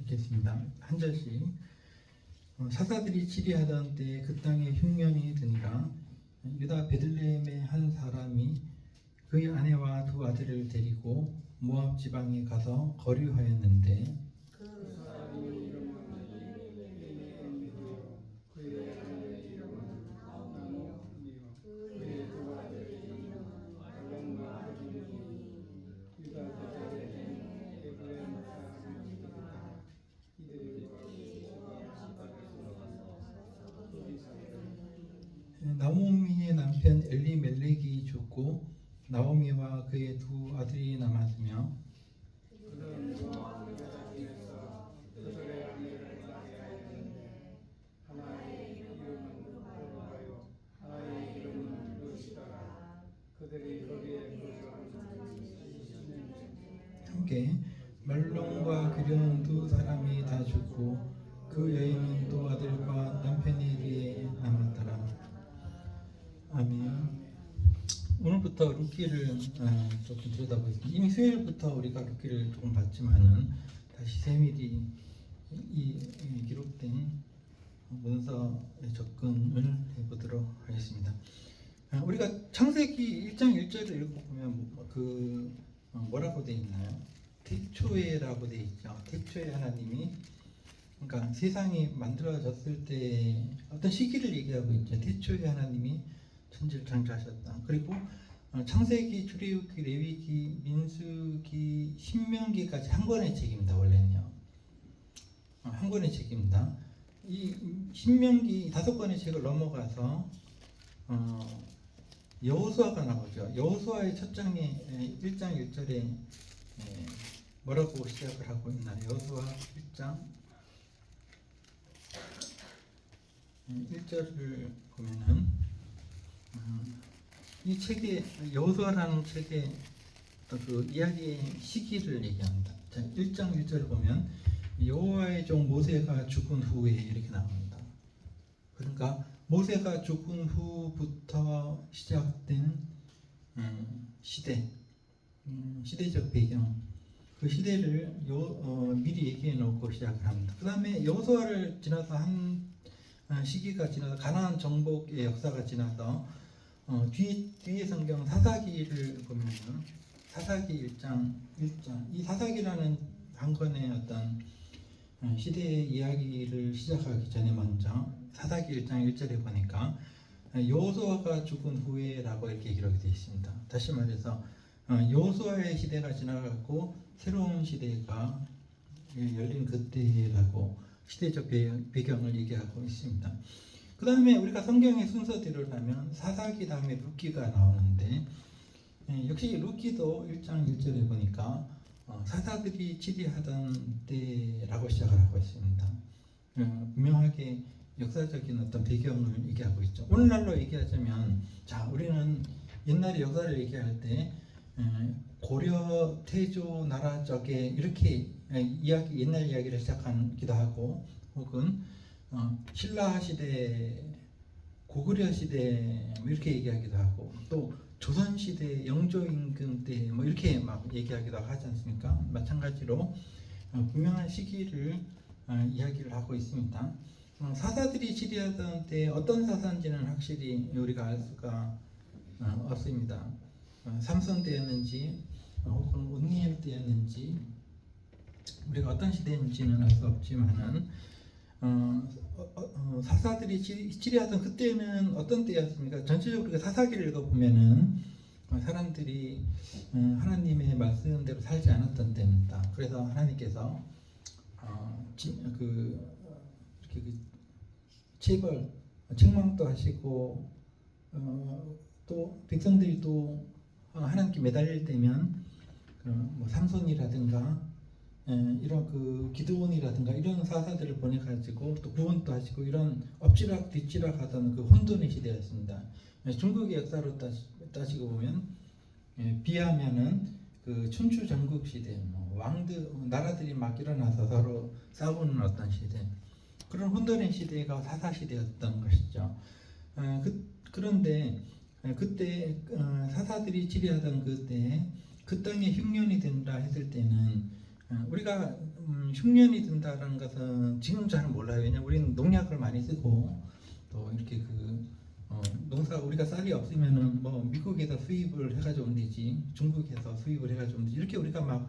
읽겠습니다. 한 절씩. 사사들이 치리하던 때에 그 땅에 흉년이 드니라. 유다 베들레헴의 한 사람이 그의 아내와 두 아들을 데리고 모압 지방에 가서 거류하였는데 나오미의 남편 엘리멜렉이 죽고 나오미와 그의 두 아들이 남았으며 함께 말론과 기려온 두 사람이 다 죽고 그 여인은 두 아들과 남편에 대해 남았더라. 아멘. 오늘부터 룻기를 조금 들여다보겠습니다. 이미 수요일부터 우리가 룻기를 조금 봤지만은 다시 세밀히 이 기록된 문서에 접근을 해보도록 하겠습니다. 우리가 창세기 1장 1절을 읽어보면 뭐라고 되어 있나요? 태초에라고 되어 있죠. 태초에 하나님이, 그러니까 세상이 만들어졌을 때 어떤 시기를 얘기하고 있죠. 태초에 하나님이 천지를 창조하셨다. 그리고 창세기, 출애굽기, 레위기, 민수기, 신명기까지 한 권의 책입니다. 원래는요. 한 권의 책입니다. 이 신명기 5권의 책을 넘어가서 여호수아가 나오죠. 여호수아의 첫 장에 1장 1절에 뭐라고 시작을 하고 있나요? 여호수아 1장 1절을 보면은 이 책에 여호수아라는 책의 그 이야기의 시기를 얘기합니다. 자, 1장 1절을 보면 여호와의 종 모세가 죽은 후에 이렇게 나옵니다. 그러니까 모세가 죽은 후부터 시작된 시대적 배경, 그 시대를 미리 얘기해 놓고 시작을 합니다. 그 다음에 여호수아를 지나서 한 시기가 지나서 가나안 정복의 역사가 지나서 뒤에 성경 사사기를 보면은 사사기 1장 이 사사기라는 한 권의 어떤 시대의 이야기를 시작하기 전에 먼저 사사기 1장 1절에 보니까 여호수아가 죽은 후에라고 이렇게 기록이 되어 있습니다. 다시 말해서 여호수아의 시대가 지나가고 새로운 시대가 열린 그때라고 시대적 배경을 얘기하고 있습니다. 그 다음에 우리가 성경의 순서대로 하면 사사기 다음에 룻기가 나오는데 역시 룻기도 1장 1절에 보니까 사사들이 치리하던 때라고 시작을 하고 있습니다. 분명하게 역사적인 어떤 배경을 얘기하고 있죠. 오늘날로 얘기하자면, 자, 우리는 옛날의 역사를 얘기할 때 고려 태조 나라 쪽에 이렇게 옛날 이야기를 시작하기도 하고, 혹은 신라 시대, 고구려 시대 이렇게 얘기하기도 하고, 또 조선 시대 영조 임금 때 이렇게 막 얘기하기도 하지 않습니까? 마찬가지로 분명한 시기를 이야기를 하고 있습니다. 사사들이 치리하던 때 어떤 사사인지는 확실히 우리가 알 수가 없습니다. 삼손 때였는지 혹은 온니엘 때였는지 우리가 어떤 시대인지는 알 수 없지만은 사사들이 치리하던 그때는 어떤 때였습니까? 전체적으로 우리가 사사기를 읽어보면은 사람들이 하나님의 말씀대로 살지 않았던 때입니다. 그래서 하나님께서 이렇게 책망도 하시고 또 백성들이 또 하나님께 매달릴 때면 삼손이라든가 이런 기드온이라든가 이런 사사들을 보내가지고 또 구원도 하시고 이런 엎치락 뒤치락 하던 그 혼돈의 시대였습니다. 중국의 역사로 따지고 보면 비하면은 그 춘추 전국 시대, 나라들이 막 일어나서 서로 싸우는 어떤 시대, 그런 혼돈의 시대가 사사 시대였던 것이죠. 그런데 그때 사사들이 치리하던 그때 그 땅에 흉년이 된다 했을 때는 우리가 흉년이 든다는 것은 지금 잘 몰라요. 왜냐면 우리는 농약을 많이 쓰고 또 이렇게 농사 우리가 쌀이 없으면은 뭐 미국에서 수입을 해가지고 온대지, 중국에서 수입을 해가지고 온대지, 이렇게 우리가 막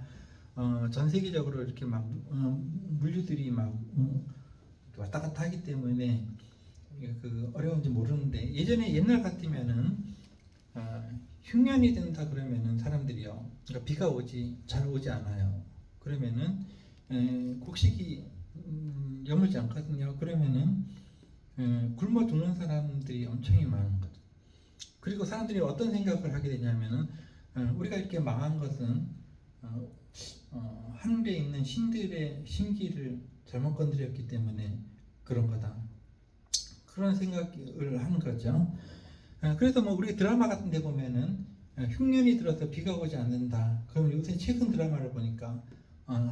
전 세계적으로 이렇게 막 물류들이 막 왔다 갔다 하기 때문에 어려운지 모르는데, 예전에 옛날 같으면은 흉년이 된다 그러면은 사람들이요, 그러니까 비가 잘 오지 않아요. 그러면은 곡식이 여물지 않거든요. 그러면은 굶어 죽는 사람들이 엄청이 많은 거죠. 그리고 사람들이 어떤 생각을 하게 되냐면은 우리가 이렇게 망한 것은 하늘에 있는 신들의 심기를 잘못 건드렸기 때문에 그런 거다, 그런 생각을 하는 거죠. 그래서 뭐 우리 드라마 같은 데 보면은 흉년이 들어서 비가 오지 않는다. 그럼 요새 최근 드라마를 보니까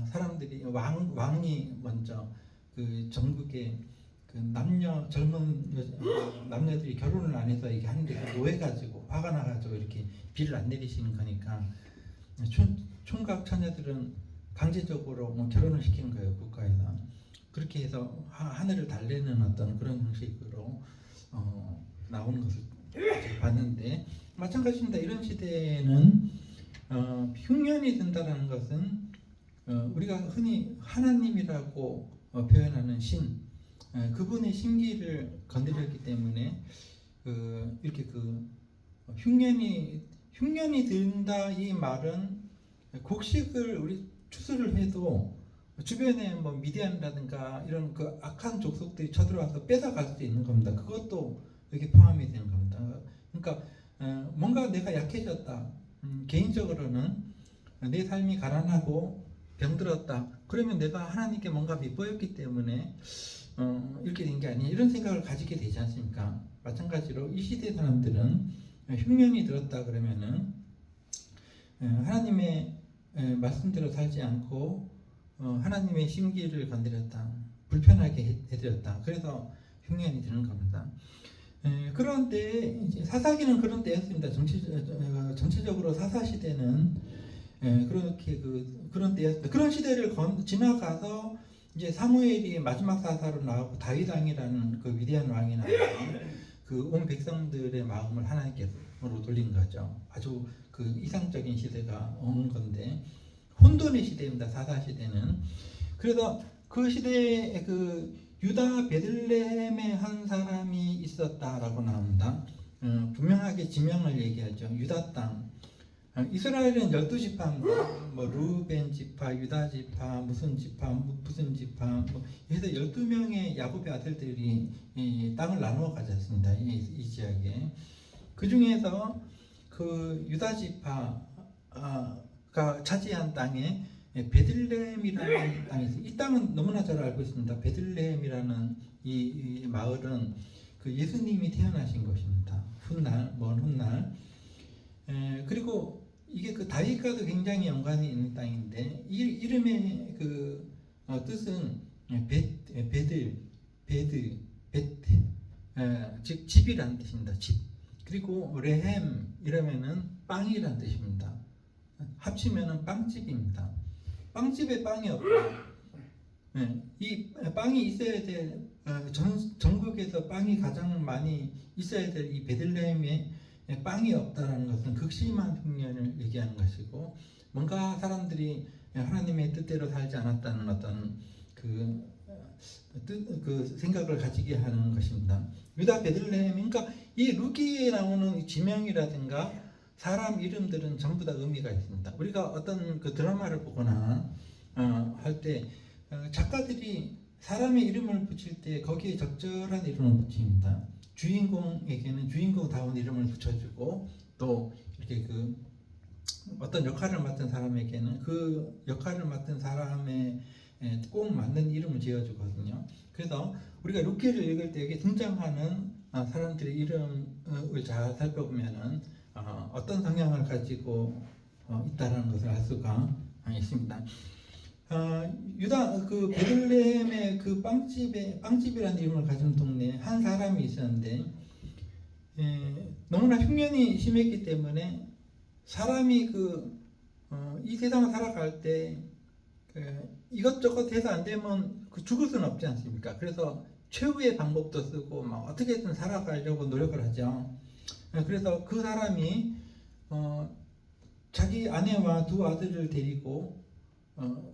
사람들이 왕이 먼저 그 전국에 그 젊은 남녀들이 결혼을 안 해서 이게 하는데 노해가지고 화가 나가지고 이렇게 비를 안 내리시는 거니까 총각 처녀들은 강제적으로 뭐 결혼을 시키는 거예요, 국가에서. 그렇게 해서 하늘을 달래는 어떤 그런 형식으로 나오는 것을 봤는데, 마찬가지입니다. 이런 시대에는 흉년이 든다는 것은 우리가 흔히 하나님이라고 표현하는 신, 그분의 심기를 건드렸기 때문에 이렇게 흉년이 든다, 이 말은 곡식을 우리 추수를 해도 주변에 뭐 미디안이라든가 이런 악한 족속들이 쳐들어와서 뺏어갈 수도 있는 겁니다. 그것도 여기 포함이 되는 겁니다. 그러니까 뭔가 내가 약해졌다, 개인적으로는 내 삶이 가난하고 병들었다, 그러면 내가 하나님께 뭔가 밉보였기 때문에 이렇게 된 게 아니야, 이런 생각을 가지게 되지 않습니까? 마찬가지로 이 시대 사람들은 흉년이 들었다 그러면은 하나님의 말씀대로 살지 않고 하나님의 심기를 건드렸다, 불편하게 해드렸다, 그래서 흉년이 드는 겁니다. 그런데 이제 사사기는 그런 때였습니다. 전체적으로 사사 시대는 그렇게 그런 때였습니다. 그런 시대를 지나가서 이제 사무엘이 마지막 사사로 나오고 다윗 왕이라는 그 위대한 왕이 나와서 온 백성들의 마음을 하나님께로 돌린 거죠. 아주 이상적인 시대가 오는 건데, 혼돈의 시대입니다, 사사 시대는. 그래서 그 시대에 유다 베들레헴에 한 사람이 있었다라고 나옵니다. 분명하게 지명을 얘기하죠. 유다 땅. 이스라엘은 12지파입니다. 뭐 루벤 지파, 유다 지파, 무슨 지파, 무슨 지파, 뭐 해서 12명의 야곱의 아들들이 이 땅을 나누어 가졌습니다. 이 지역에. 그 중에서 유다 지파가 차지한 땅에 베들레헴이라는 땅이 있어요. 이 땅은 너무나 잘 알고 있습니다. 베들레헴이라는 이 마을은 예수님이 태어나신 곳입니다. 먼 훗날. 그리고 이게 다윗과도 굉장히 연관이 있는 땅인데, 이름의 뜻은 즉 집이라는 뜻입니다. 집. 그리고 레헴 이러면은 빵이라는 뜻입니다. 합치면은 빵집입니다. 빵집에 빵이 없다. 이 빵이 있어야 될, 전국에서 빵이 가장 많이 있어야 될 이 베들레헴에 빵이 없다라는 것은 극심한 흉년을 얘기하는 것이고, 뭔가 사람들이 하나님의 뜻대로 살지 않았다는 어떤 생각을 가지게 하는 것입니다. 유다 베들레헴, 그러니까 이 루기에 나오는 지명이라든가 사람 이름들은 전부 다 의미가 있습니다. 우리가 어떤 드라마를 보거나 할 때 작가들이 사람의 이름을 붙일 때 거기에 적절한 이름을 붙입니다. 주인공에게는 주인공다운 이름을 붙여주고, 또 이렇게 어떤 역할을 맡은 사람에게는 그 역할을 맡은 사람의 꼭 맞는 이름을 지어주거든요. 그래서 우리가 루키를 읽을 때 여기 등장하는 사람들의 이름을 잘 살펴보면은 어떤 성향을 가지고 있다라는 것을 알 수가 있습니다. 유다 베들레헴의 빵집이라는 이름을 가진 동네에 한 사람이 있었는데, 너무나 흉년이 심했기 때문에 사람이 이 세상을 살아갈 때 이것저것 해서 안 되면 죽을 수는 없지 않습니까? 그래서 최후의 방법도 쓰고 막 어떻게든 살아가려고 노력을 하죠. 그래서 그 사람이 자기 아내와 두 아들을 데리고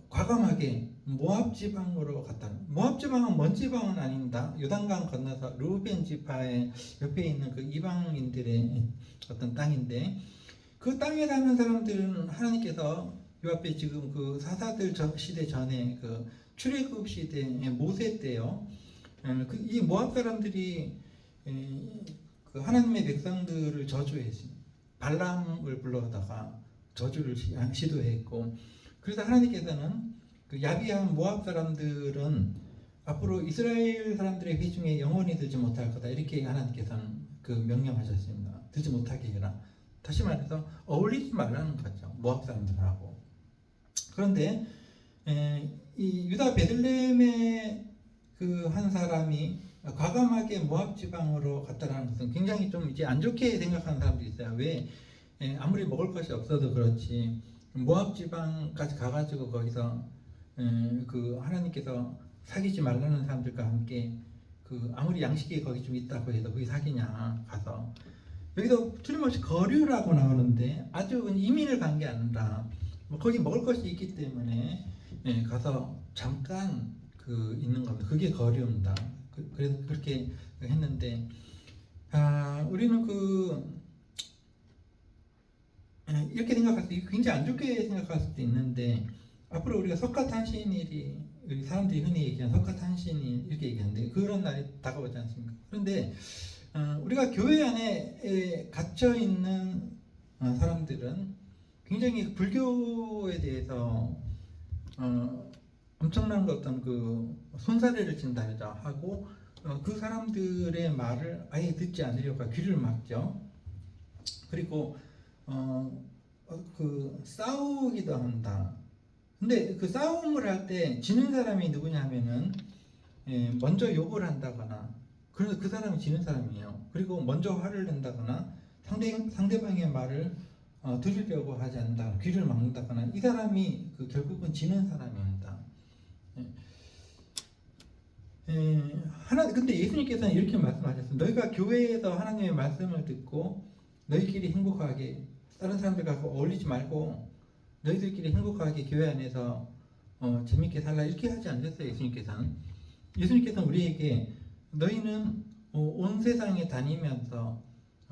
과감하게 모압 지방으로 갔다. 모압 지방은 먼 지방은 아닙니다. 요단강 건너서 르우벤 지파의 옆에 있는 그 이방인들의 어떤 땅인데, 그 땅에 사는 사람들은 하나님께서 요 앞에 지금 그 사사들 시대 전에 그 출애굽 시대의 모세 때요. 이 모압 사람들이 그 하나님의 백성들을 저주했습니다. 발람을 불러다가 저주를 시도했고, 그래서 하나님께서는 그 야비한 모압 사람들은 앞으로 이스라엘 사람들의 회중에 영원히 들지 못할 거다, 이렇게 하나님께서는 그 명령하셨습니다. 들지 못하게 해라. 다시 말해서 어울리지 말라는 거죠, 모압 사람들하고. 그런데 이 유다 베들레헴의 그 한 사람이 과감하게 모압 지방으로 갔다라는 것은 굉장히 좀 이제 안 좋게 생각하는 사람들이 있어요. 왜? 아무리 먹을 것이 없어도 그렇지 모압 지방까지 가가지고 거기서 그 하나님께서 사귀지 말라는 사람들과 함께 그 아무리 양식이 거기 좀 있다고 해도 거기 사귀냐 가서, 여기서 틀림없이 거류라고 나오는데 아주 이민을 간 게 아니라 뭐 거기 먹을 것이 있기 때문에 가서 잠깐 그 있는 겁니다. 그게 거류입니다. 그래서 그렇게 했는데, 우리는 이렇게 생각할 수, 굉장히 안 좋게 생각할 수도 있는데, 앞으로 우리가 석가탄신일이, 우리 사람들이 흔히 얘기하는 석가탄신일 이렇게 얘기하는데 그런 날이 다가오지 않습니까? 그런데 우리가 교회 안에 갇혀 있는 사람들은 굉장히 불교에 대해서 엄청난 어떤 그 손사래를 친다 하고 그 사람들의 말을 아예 듣지 않으려고 귀를 막죠. 그리고 그 싸우기도 한다. 근데 그 싸움을 할 때 지는 사람이 누구냐면은 먼저 욕을 한다거나, 그래서 그 사람이 지는 사람이에요. 그리고 먼저 화를 낸다거나 상대방의 말을 들으려고 하지 않는다, 귀를 막는다거나, 이 사람이 결국은 지는 사람입니다. 근데 예수님께서는 이렇게 말씀하셨습니다. 너희가 교회에서 하나님의 말씀을 듣고 너희끼리 행복하게, 다른 사람들과 어울리지 말고 너희들끼리 행복하게 교회 안에서 재밌게 살라, 이렇게 하지 않으셨어요. 예수님께서는 우리에게 너희는 온 세상에 다니면서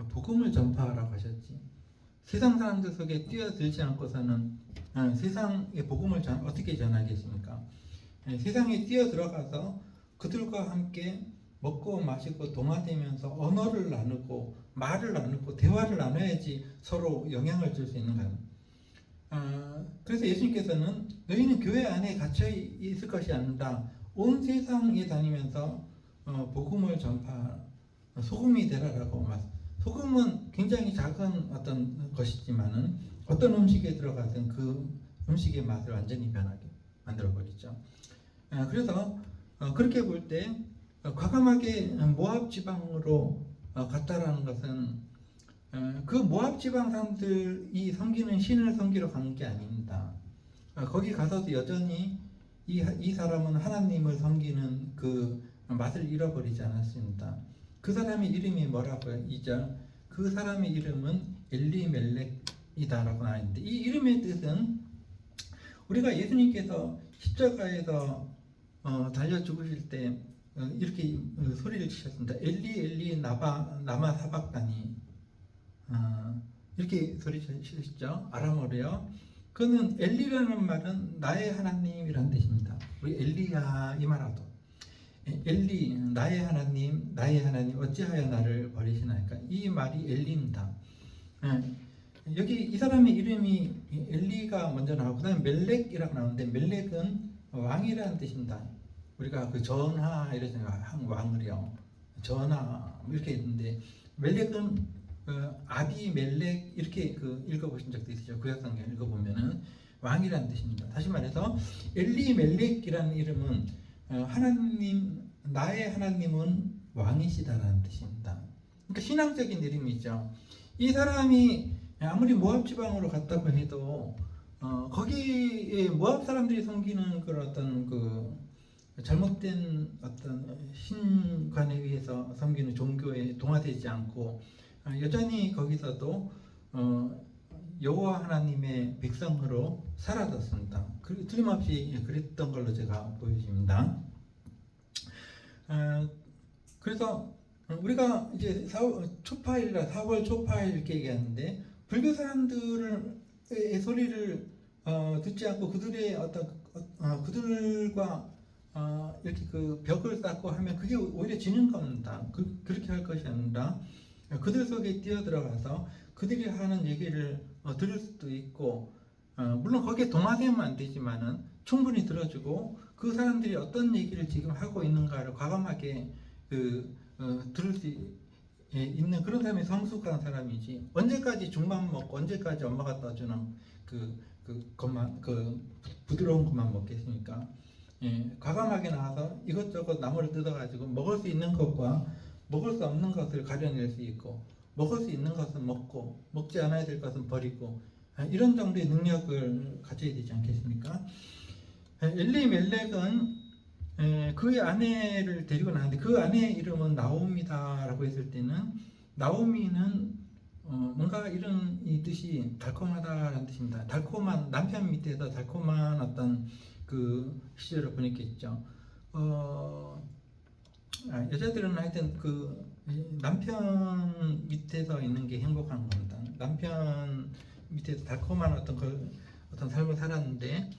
복음을 전파하라고 하셨지. 세상 사람들 속에 뛰어들지 않고서는 세상의 복음을 어떻게 전하겠습니까? 세상에 뛰어들어가서 그들과 함께 먹고 마시고 동화되면서 언어를 나누고 말을 나누고 대화를 나눠야지 서로 영향을 줄 수 있는 거예요. 그래서 예수님께서는 너희는 교회 안에 갇혀 있을 것이 아니라 온 세상에 다니면서 복음을 전파, 소금이 되라라고 소금은 굉장히 작은 어떤 것이지만은 어떤 음식에 들어가든 그 음식의 맛을 완전히 변하게 만들어 버리죠. 그래서 그렇게 볼 때 과감하게 모압 지방으로 갔다라는 것은 그 모압 지방 사람들이 섬기는 신을 섬기러 간 게 아닙니다. 거기 가서도 여전히 이 사람은 하나님을 섬기는 그 맛을 잃어버리지 않았습니다. 그 사람의 이름이 뭐라고요? 2절. 그 사람의 이름은 엘리멜렉이다라고 나와 있는데, 이 이름의 뜻은 우리가 예수님께서 십자가에서 달려 죽으실 때 이렇게 소리를 치셨습니다. 엘리 엘리 나마 사박다니, 이렇게 소리 치셨죠. 아람어로요. 그는 엘리라는 말은 나의 하나님이라는 뜻입니다. 우리 엘리야 이 말하도 엘리, 나의 하나님 어찌하여 나를 버리시나이까, 이 말이 엘리입니다. 여기 이 사람의 이름이 엘리가 먼저 나오고 그 다음에 멜렉이라고 나오는데, 멜렉은 왕이라는 뜻입니다. 우리가 그 전하 이러잖아요. 한 왕을요, 전하 이렇게 있는데, 멜렉은 아비멜렉 이렇게 읽어보신 적도 있으시죠? 구약성경 읽어보면은 왕이라는 뜻입니다. 다시 말해서 엘리멜렉이라는 이름은 하나님, 나의 하나님은 왕이시다라는 뜻입니다. 그러니까 신앙적인 이름이죠. 이 사람이 아무리 모압 지방으로 갔다고 해도 거기에 모압 사람들이 섬기는 그런 어떤 그 잘못된 어떤 신관에 의해서 섬기는 종교에 동화되지 않고 여전히 거기서도 여호와 하나님의 백성으로 살아졌습니다. 틀림없이 그랬던 걸로 제가 보여집니다. 그래서 우리가 이제 4월 초파일 이렇게 얘기하는데 불교 사람들의 소리를 듣지 않고 그들의 그들과 이렇게 그 벽을 쌓고 하면 그게 오히려 지는 겁니다. 그렇게 할 것이 아니라 그들 속에 뛰어들어가서 그들이 하는 얘기를 들을 수도 있고, 물론 거기에 동화되면 안 되지만은 충분히 들어주고 그 사람들이 어떤 얘기를 지금 하고 있는가를 과감하게 들을 수 있는 그런 사람이 성숙한 사람이지, 언제까지 죽만 먹고 언제까지 엄마가 떠주는 부드러운 것만 먹겠습니까? 과감하게 나와서 이것저것 나무를 뜯어가지고 먹을 수 있는 것과 먹을 수 없는 것을 가려낼 수 있고, 먹을 수 있는 것은 먹고 먹지 않아야 될 것은 버리고, 이런 정도의 능력을 가져야 되지 않겠습니까? 엘리멜렉은 그의 아내를 데리고 나왔는데 그 아내의 이름은 나오미다라고 했을 때는, 나오미는 뭔가 이런 이 뜻이 달콤하다라는 뜻입니다. 달콤한, 남편 밑에서 달콤한 어떤 그 시절을 보냈겠죠. 여자들은 하여튼 그 남편 밑에서 있는 게 행복한 겁니다. 남편 밑에서 달콤한 어떤 삶을 살았는데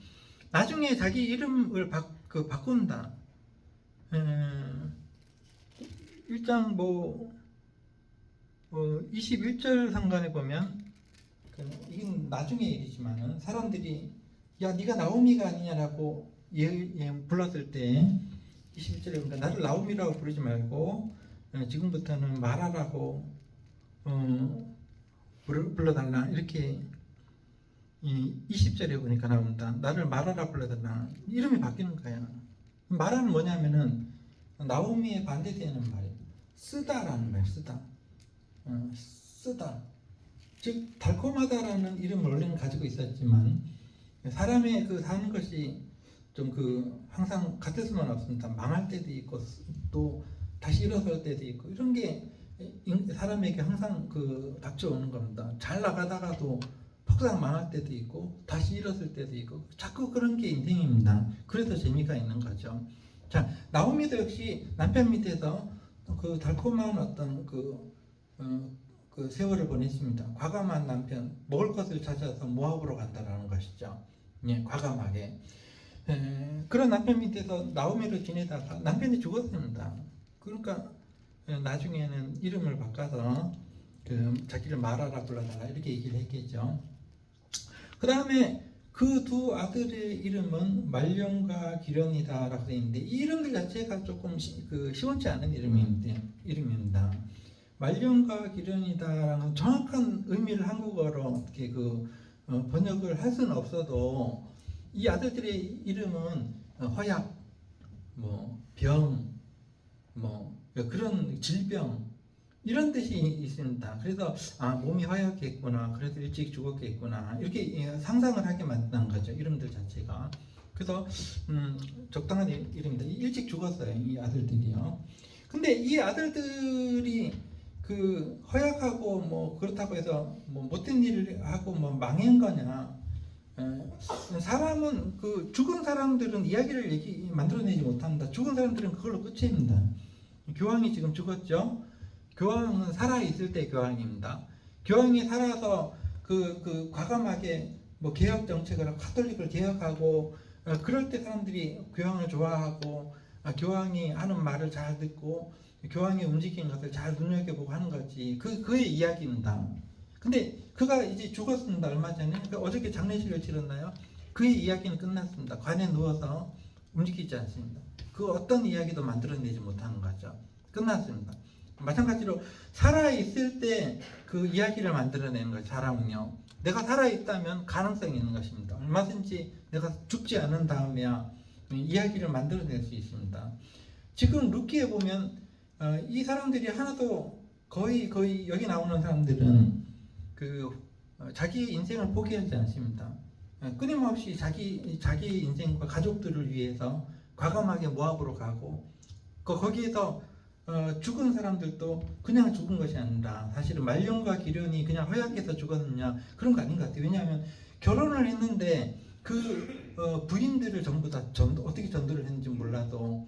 나중에 자기 이름을 바꾼다. 1장 21절 상관에 보면, 이건 나중에 일이지만은 사람들이 야 네가 나오미가 아니냐라고 불렀을 때 21절에 보니까 나를 나오미라고 부르지 말고 지금부터는 마라라고 불러달라, 이렇게 20절에 보니까 나온다. 나를 마라라 불러달라. 이름이 바뀌는 거야. 마라는 뭐냐면은 나오미의 반대되는 말이에요. 쓰다라는 말이에요. 쓰다. 즉 달콤하다라는 이름을 원래는 가지고 있었지만 사람의 그 사는 것이 좀 항상 같을 수만 없습니다. 망할 때도 있고 또 다시 일어설 때도 있고, 이런 게 사람에게 항상 닥쳐오는 겁니다. 잘 나가다가도 폭삭 망할 때도 있고 다시 일어설 때도 있고, 자꾸 그런 게 인생입니다. 그래서 재미가 있는 거죠. 자, 나오미도 역시 남편 밑에서 그 달콤한 어떤 그 세월을 보냈습니다. 과감한 남편, 먹을 것을 찾아서 모압으로 간다라는 것이죠. 예, 과감하게. 그런 남편 밑에서 나오미를 지내다가 남편이 죽었습니다. 그러니까 나중에는 이름을 바꿔서 자기를 마라라 불러달라 이렇게 얘기를 했겠죠. 그 다음에 그 두 아들의 이름은 말령과 기련이다라고 되어 있는데, 이 이름들 자체가 조금 시원치 않은 이름입니다. 말령과 기련이다라는 정확한 의미를 한국어로 이렇게 번역을 할 수는 없어도 이 아들들의 이름은 허약, 병, 그런 질병, 이런 뜻이 있습니다. 그래서 몸이 허약했구나, 그래서 일찍 죽었겠구나, 이렇게 상상을 하게 만든 거죠. 이름들 자체가. 그래서 적당한 이름입니다. 일찍 죽었어요, 이 아들들이요. 근데 이 아들들이 허약하고 그렇다고 해서 못된 일을 하고 망한 거냐? 사람은 죽은 사람들은 이야기를 만들어내지 못합니다. 죽은 사람들은 그걸로 끝입니다. 교황이 지금 죽었죠. 교황은 살아 있을 때 교황입니다. 교황이 살아서 과감하게 개혁 정책을 하고 카톨릭을 개혁하고 그럴 때 사람들이 교황을 좋아하고 교황이 하는 말을 잘 듣고 교황이 움직이는 것을 잘 눈여겨보고 하는 거지. 그의 이야기입니다. 근데 그가 이제 죽었습니다. 얼마 전에. 어저께 장례식을 치렀나요? 그의 이야기는 끝났습니다. 관에 누워서 움직이지 않습니다. 그 어떤 이야기도 만들어내지 못하는 거죠. 끝났습니다. 마찬가지로 살아있을 때 그 이야기를 만들어내는 거예요. 사람은요, 내가 살아있다면 가능성이 있는 것입니다. 얼마든지 내가 죽지 않은 다음에야 이야기를 만들어낼 수 있습니다. 지금 루키에 보면 이 사람들이 하나도 거의 여기 나오는 사람들은 자기 인생을 포기하지 않습니다. 끊임없이 자기 인생과 가족들을 위해서 과감하게 모압으로 가고 거기에서 죽은 사람들도 그냥 죽은 것이 아니라 사실은 말년과 기련이 그냥 허약해서 죽었느냐 그런 거 아닌 것 같아요. 왜냐하면 결혼을 했는데 그 부인들을 전부 다 어떻게 전도를 했는지 몰라도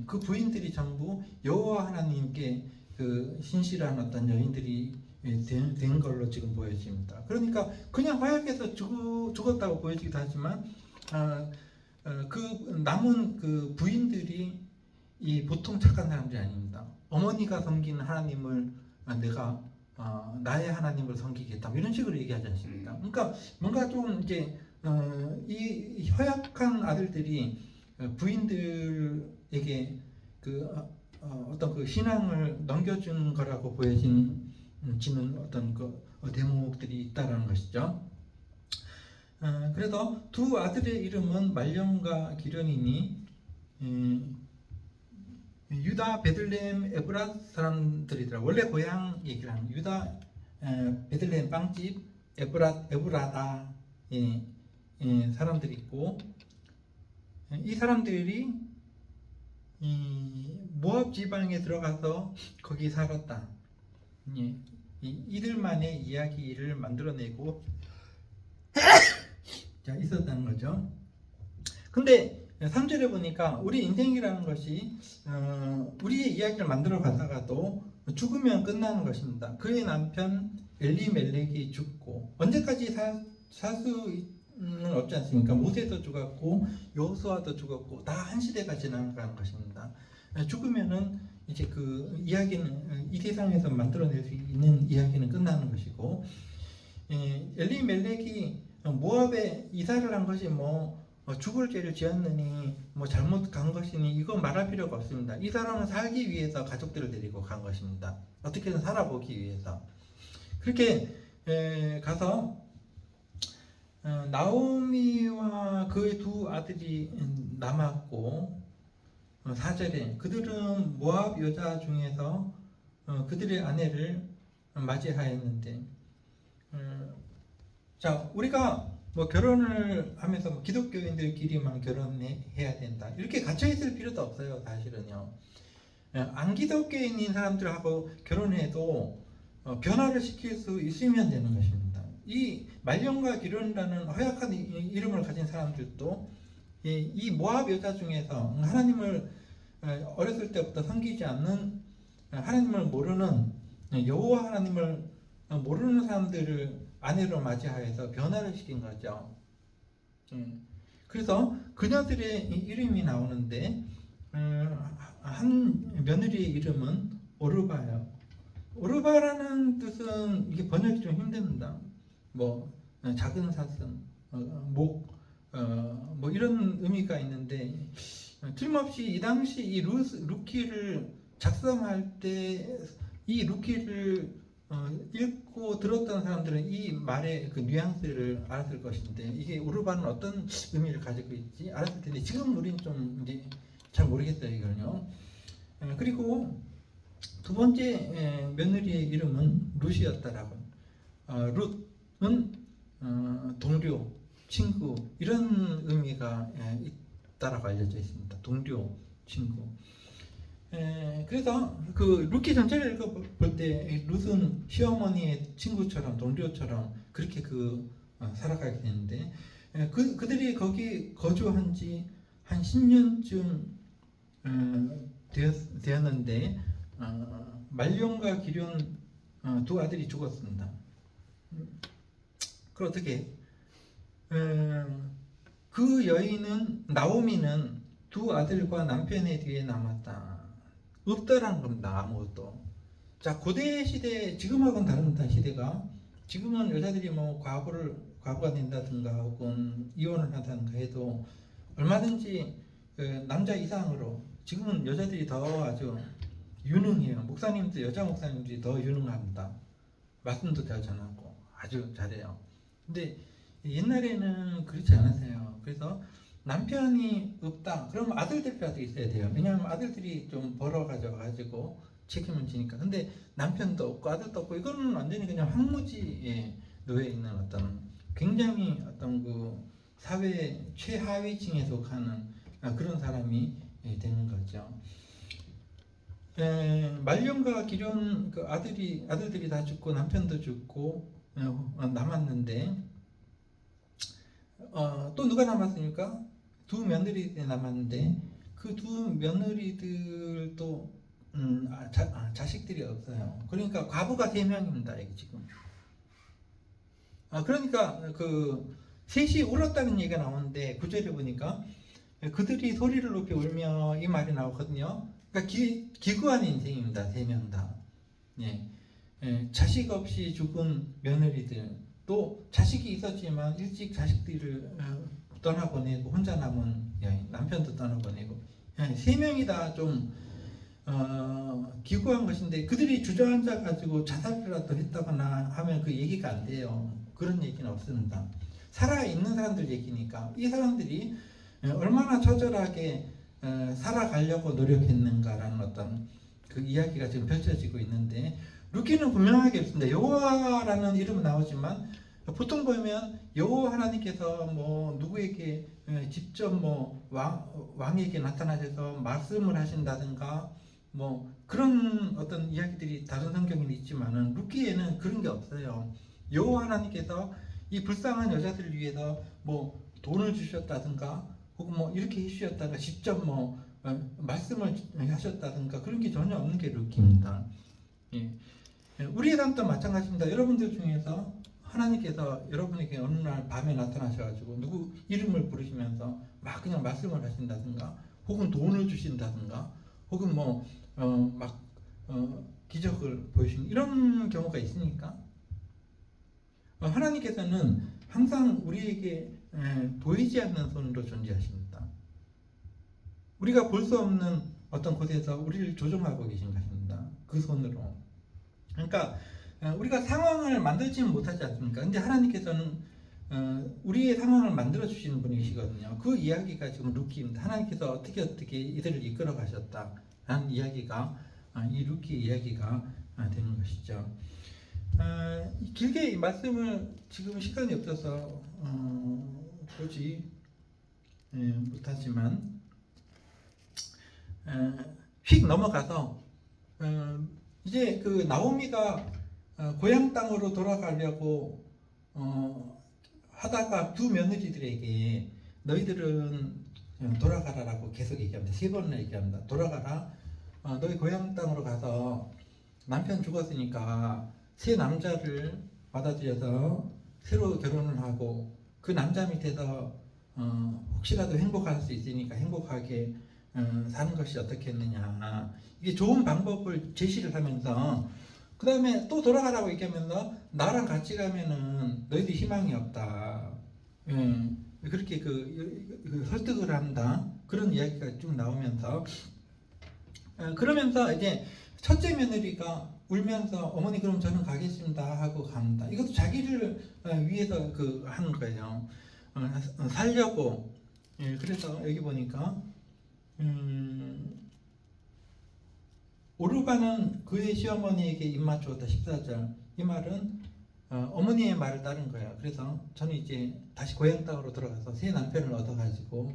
그 부인들이 전부 여호와 하나님께 그 신실한 어떤 여인들이 된 걸로 지금 보여집니다. 그러니까 그냥 허약해서 죽었다고 보여지기도 하지만 그 남은 그 부인들이 이 보통 착한 사람들이 아닙니다. 어머니가 섬기는 하나님을 내가 나의 하나님을 섬기겠다 이런 식으로 얘기하지 않습니까? 그러니까 뭔가 좀 이제 이 허약한 아들들이 부인들에게 그 어떤 그 신앙을 넘겨준 거라고 보여지는 어떤 그 대목들이 있다라는 것이죠. 그래서 두 아들의 이름은 말년과 기련이니 유다 베들레헴 에브라 사람들이더라. 원래 고향 얘기를 하는 유다 베들레헴 빵집 에브라다 사람들이 있고 이 사람들이 모압 지방에 들어가서 거기 살았다. 이들만의 이야기를 만들어내고 있었다는 거죠. 근데 3절에 보니까 우리 인생이라는 것이 우리의 이야기를 만들어 가다가도 죽으면 끝나는 것입니다. 그의 남편 엘리멜렉이 죽고 언제까지 살 수는 없지 않습니까? 모세도 죽었고 여호수아도 죽었고 다 한 시대가 지나가는 것입니다. 죽으면은 이제 그 이야기는 이 세상에서 만들어낼 수 있는 이야기는 끝나는 것이고 엘리멜렉이 모압에 이사를 한 것이 죽을 죄를 지었느니 잘못 간 것이니 이거 말할 필요가 없습니다. 이 사람은 살기 위해서 가족들을 데리고 간 것입니다. 어떻게든 살아보기 위해서 그렇게 가서 나오미와 그의 두 아들이 남았고 4절에 그들은 모압 여자 중에서 그들의 아내를 맞이하였는데 자 우리가 결혼을 하면서 기독교인들끼리만 결혼해야 된다 이렇게 갇혀있을 필요도 없어요. 사실은요 안 기독교인인 사람들하고 결혼해도 변화를 시킬 수 있으면 되는 것입니다. 이 말년과 기련이라는 허약한 이름을 가진 사람들도 이 모압 여자 중에서 하나님을 어렸을 때부터 섬기지 않는 하나님을 모르는 여호와 하나님을 모르는 사람들을 아내로 맞이하여서 변화를 시킨 거죠. 그래서 그녀들의 이름이 나오는데 한 며느리의 이름은 오르바예요. 오르바라는 뜻은 이게 번역이 좀 힘듭니다. 작은 사슴, 목, 이런 의미가 있는데 틀림없이 이 당시 이 루키를 작성할 때 이 루키를 읽고 들었던 사람들은 이 말의 그 뉘앙스를 알았을 것인데 이게 오르바는 어떤 의미를 가지고 있지 알았을 텐데 지금 우리는 좀 이제 잘 모르겠어요 이걸요. 그리고 두 번째 며느리의 이름은 룻이었다라고. 룻은 동료, 친구 이런 의미가 있다라고 알려져 있습니다. 동료, 친구. 그래서 그 루키 전체를 읽어볼 때 룻은 시어머니의 친구처럼 동료처럼 그렇게 살아가게 되는데 그들이 거기 거주한 지 한 10년쯤 되었는데 말년과 기련 두 아들이 죽었습니다. 그럼 어떻게 그 여인은 나오미는 두 아들과 남편의 뒤에 남았다. 없다라는 겁니다. 아무것도. 자 고대 시대 지금하고는 다릅니다. 시대가 지금은 여자들이 과부가 된다든가 혹은 이혼을 한다든가 해도 얼마든지 남자 이상으로 지금은 여자들이 더 아주 유능해요. 목사님도 여자 목사님들이 더 유능합니다. 말씀도 잘 전하고 아주 잘해요. 근데 옛날에는 그렇지 않았어요. 그래서 남편이 없다. 그러면 아들들이라도 있어야 돼요. 왜냐하면 아들들이 좀 벌어가지고 책임을 지니까. 근데 남편도 없고 아들도 없고 이거는 완전히 그냥 황무지에 놓여 있는 어떤 굉장히 어떤 그 사회 최하위층에 속하는 그런 사람이 되는 거죠. 말년과 기련 그 아들들이 다 죽고 남편도 죽고 남았는데 또 누가 남았습니까? 두 며느리 남았는데 그 두 며느리들도 자식들이 없어요. 그러니까 과부가 3명입니다. 여기 지금. 그러니까 그 셋이 울었다는 얘기가 나오는데 9절에 보니까 그들이 소리를 높이 울며 이 말이 나오거든요. 그러니까 기구한 인생입니다. 3명 다. 자식 없이 죽은 며느리들, 또 자식이 있었지만 일찍 자식들을 떠나보내고 혼자 남은 남편도 떠나보내고 3명이 다 좀 기구한 것인데, 그들이 주저앉아 가지고 자살이라도 했다거나 하면 그 얘기가 안 돼요. 그런 얘기는 없습니다. 살아있는 사람들 얘기니까 이 사람들이 얼마나 처절하게 살아가려고 노력했는가라는 어떤 그 이야기가 지금 펼쳐지고 있는데, 루키는 분명하게 있습니다. 여호와라는 이름은 나오지만 보통 보면 여호와 하나님께서 뭐 누구에게 직접 뭐 왕에게 나타나셔서 말씀을 하신다든가 뭐 그런 어떤 이야기들이 다른 성경에는 있지만은 루키에는 그런 게 없어요. 여호와 하나님께서 이 불쌍한 여자들을 위해서 뭐 돈을 주셨다든가 혹은 뭐 이렇게 해주셨다가 직접 뭐 말씀을 하셨다든가 그런 게 전혀 없는 게 루키입니다. 우리의 삶도 마찬가지입니다. 여러분들 중에서 하나님께서 여러분에게 어느 날 밤에 나타나셔가지고 누구 이름을 부르시면서 막 그냥 말씀을 하신다든가 혹은 돈을 주신다든가 혹은 뭐 기적을 보이시는 이런 경우가 있으니까 하나님께서는 항상 우리에게 보이지 않는 손으로 존재하십니다. 우리가 볼 수 없는 어떤 곳에서 우리를 조종하고 계신 것입니다. 그 손으로. 그러니까 우리가 상황을 만들지는 못하지 않습니까? 근데 하나님께서는 우리의 상황을 만들어 주시는 분이시거든요. 그 이야기가 지금 루키입니다. 하나님께서 어떻게 이들을 이끌어 가셨다라는 이야기가 이 루키의 이야기가 되는 것이죠. 길게 이 말씀을 지금 시간이 없어서 보지 못하지만 휙 넘어가서 이제 그 나오미가 고향 땅으로 돌아가려고 하다가 두 며느리들에게 너희들은 돌아가라라고 계속 얘기합니다. 3번을 얘기합니다. 돌아가라. 너희 고향 땅으로 가서 남편 죽었으니까 새 남자를 받아들여서 새로 결혼을 하고 그 남자 밑에서 혹시라도 행복할 수 있으니까 행복하게 사는 것이 어떻겠느냐. 이게 좋은 방법을 제시를 하면서 그 다음에 또 돌아가라고 얘기하면서 나랑 같이 가면은 너희들 희망이 없다. 그렇게 그 설득을 한다. 그런 이야기가 쭉 나오면서 그러면서 이제 첫째 며느리가 울면서 어머니 그럼 저는 가겠습니다 하고 갑니다. 이것도 자기를 위해서 하는 거예요. 살려고. 그래서 여기 보니까 오르바는 그의 시어머니에게 입맞추었다. 14절. 이 말은 어머니의 말을 따른 거예요. 그래서 저는 이제 다시 고향 땅으로 들어가서 새 남편을 얻어가지고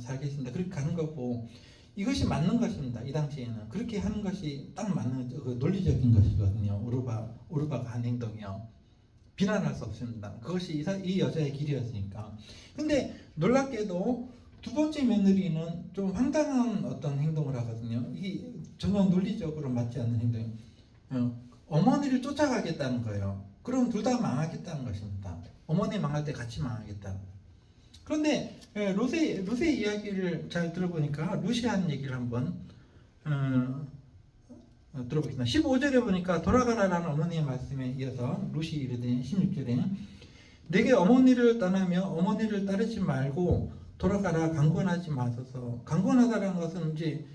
살겠습니다. 그렇게 가는 거고, 이것이 맞는 것입니다. 이 당시에는 그렇게 하는 것이 딱 맞는 논리적인 것이거든요. 오르바가 한 행동이요. 비난할 수 없습니다. 그것이 이 여자의 길이었으니까. 근데 놀랍게도 두 번째 며느리는 좀 황당한 어떤 행동을 하거든요. 이게 전혀 논리적으로 맞지 않는 행동이에요. 어머니를 쫓아가겠다는 거예요. 그럼 둘 다 망하겠다는 것입니다. 어머니 망할 때 같이 망하겠다. 그런데 룻의 이야기를 잘 들어보니까 룻이 한 얘기를 한번 들어보겠습니다. 15절에 보니까 돌아가라라는 어머니의 말씀에 이어서 룻이 이르되 16절에 내게 어머니를 떠나며 어머니를 따르지 말고 돌아가라. 강권하지 마소서. 강권하다라는 것은 이제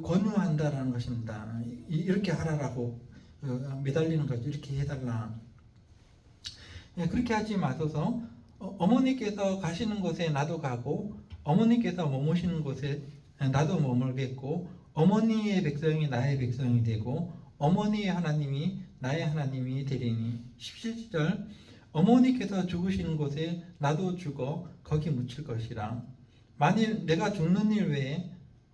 권유한다라는 것입니다. 이렇게 하라라고 매달리는 거죠. 이렇게 해달라. 그렇게 하지 마소서. 어머니께서 가시는 곳에 나도 가고 어머니께서 머무시는 곳에 나도 머물겠고 어머니의 백성이 나의 백성이 되고 어머니의 하나님이 나의 하나님이 되리니. 17절 어머니께서 죽으시는 곳에 나도 죽어 거기 묻힐 것이라. 만일 내가 죽는 일 외에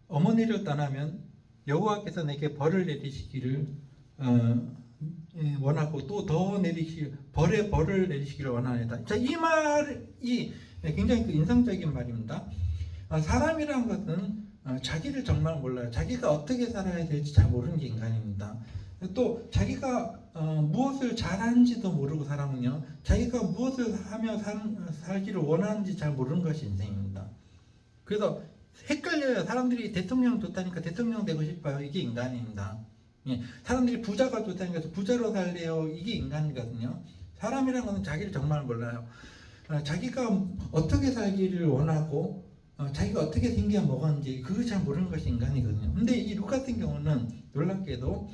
어머니를 떠나면 여호와께서 내게 벌을 내리시기를 원하고 또 더 내리실 벌을 내리시기를 원하니다. 자, 이 말이 굉장히 인상적인 말입니다. 사람이란 것은 자기를 정말 몰라요. 자기가 어떻게 살아야 될지 잘 모르는 게 인간입니다. 또 자기가 무엇을 잘하는지도 모르고 사람은요, 자기가 무엇을 하며 살기를 원하는지 잘 모르는 것이 인생입니다. 그래서 헷갈려요. 사람들이 대통령 좋다니까 대통령 되고 싶어요. 이게 인간입니다. 예, 사람들이 부자가 좋다니까 부자로 살래요. 이게 인간이거든요. 사람이라는 것은 자기를 정말 몰라요. 자기가 어떻게 살기를 원하고 자기가 어떻게 생겨 먹었는지 그걸 잘 모르는 것이 인간이거든요. 근데 이 룩 같은 경우는 놀랍게도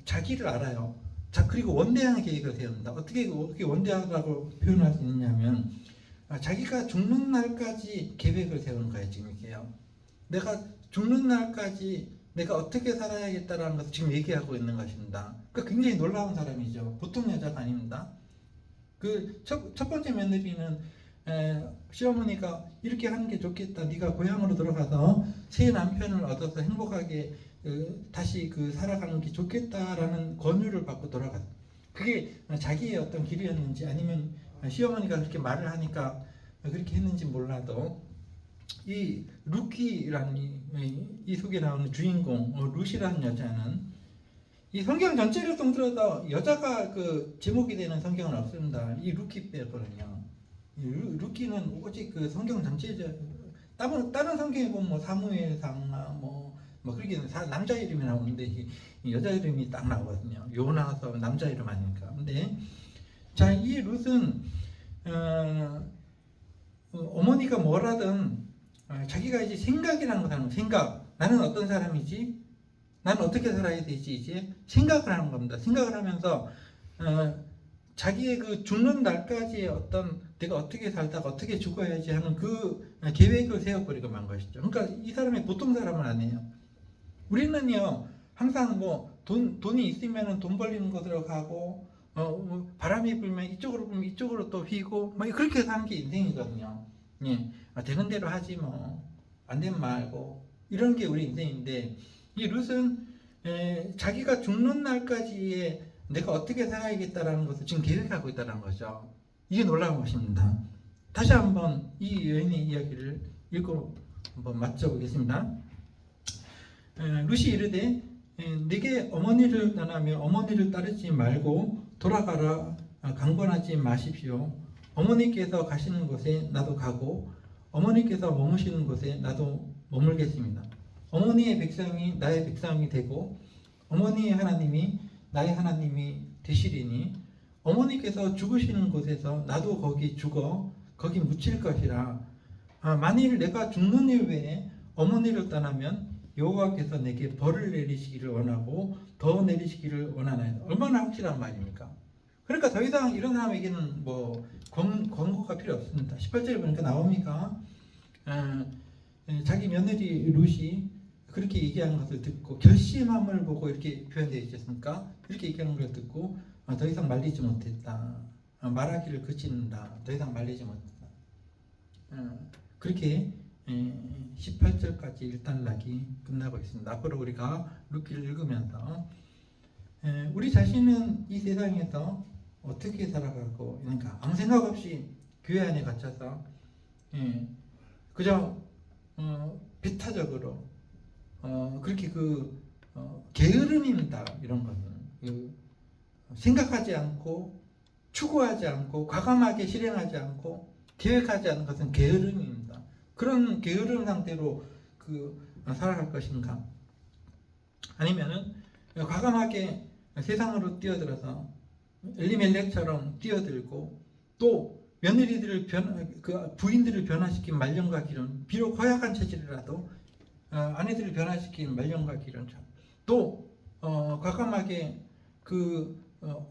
자기를 알아요. 자, 그리고 원대한 계획을 세웁니다. 어떻게 원대하다고 표현할 수 있냐면 자기가 죽는 날까지 계획을 세우는 거예요. 지금 이게요. 내가 죽는 날까지 내가 어떻게 살아야겠다라는 것을 지금 얘기하고 있는 것입니다. 그러니까 굉장히 놀라운 사람이죠. 보통 여자가 아닙니다. 그 첫 번째 며느리는 시어머니가 이렇게 하는 게 좋겠다. 네가 고향으로 돌아가서 새 남편을 얻어서 행복하게 다시 살아가는 게 좋겠다라는 권유를 받고 돌아갔다. 그게 자기의 어떤 길이었는지 아니면 시어머니가 그렇게 말을 하니까 그렇게 했는지 몰라도 이 루키라는 이 속에 나오는 주인공 루시라는 여자는 이 성경 전체를 통틀어서 여자가 제목이 되는 성경은 없습니다. 이 루키 빼고는요. 루키는 오직 성경 전체죠. 다른 성경에 보면 뭐 사무엘상나 뭐 그렇게 남자 이름이 나오는데 이 여자 이름이 딱 나오거든요. 요나서 남자 이름 아니니까. 근데 자, 이 룻은 어머니가 뭐라든 자기가 이제 생각이라는 거는 나는 어떤 사람이지? 나는 어떻게 살아야 되지? 이제 생각을 하는 겁니다. 생각을 하면서 자기의 죽는 날까지의 어떤 내가 어떻게 살다가 어떻게 죽어야지 하는 계획을 세워버리고 만 것이죠. 그러니까 이 사람이 보통 사람은 아니에요. 우리는요 항상 돈이 있으면 돈 벌리는 곳으로 가고 바람이 불면 이쪽으로 또 휘고 그렇게 사는 게 인생이거든요. 예, 되는 대로 하지 안 되면 말고 이런 게 우리 인생인데 이 룻은 자기가 죽는 날까지의 내가 어떻게 살아야겠다라는 것을 지금 계획하고 있다는 거죠. 이게 놀라운 것입니다. 다시 한번 이 여인의 이야기를 읽고 한번 맞춰보겠습니다. 룻이 이르되 내게 어머니를 떠나며 어머니를 따르지 말고 돌아가라 강권하지 마십시오. 어머니께서 가시는 곳에 나도 가고 어머니께서 머무시는 곳에 나도 머물겠습니다. 어머니의 백성이 나의 백성이 되고 어머니의 하나님이 나의 하나님이 되시리니 어머니께서 죽으시는 곳에서 나도 거기 죽어 거기 묻힐 것이라. 만일 내가 죽는 일 외에 어머니를 떠나면 여호와께서 내게 벌을 내리시기를 원하고 더 내리시기를 원하나이다. 얼마나 확실한 말입니까? 그러니까 더 이상 이런 사람에게는 권고가 필요 없습니다. 18절에 보니까 나옵니까? 자기 며느리 룻이 그렇게 얘기하는 것을 듣고 결심함을 보고 이렇게 표현되어 있지 않습니까? 그렇게 얘기하는 걸 듣고 더 이상 말리지 못했다. 말하기를 그친다. 더 이상 말리지 못했다. 그렇게 18절까지 일단락이 끝나고 있습니다. 앞으로 우리가 룻기를 읽으면서 우리 자신은 이 세상에서 어떻게 살아가고 있는가 아무 생각 없이 교회 안에 갇혀서 그저 배타적으로 그렇게 게으름입니다. 이런 것은 생각하지 않고 추구하지 않고 과감하게 실행하지 않고 계획하지 않는 것은 게으름입니다. 그런 게으름 상태로 살아갈 것인가? 아니면은 과감하게 세상으로 뛰어들어서 엘리멜렉처럼 뛰어들고 또 며느리들을 부인들을 변화시킨 말년과 기름, 비록 허약한 체질이라도 아내들을 변화시킨 말년과 기름, 또 과감하게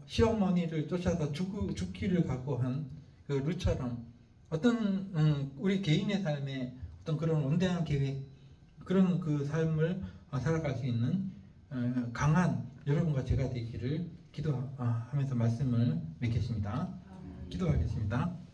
시어머니를 쫓아서 죽기를 각오한 룻처럼 어떤 우리 개인의 삶에 어떤 그런 원대한 계획, 그런 삶을 살아갈 수 있는 강한 여러분과 제가 되기를 기도하면서 말씀을 맺겠습니다. 기도하겠습니다.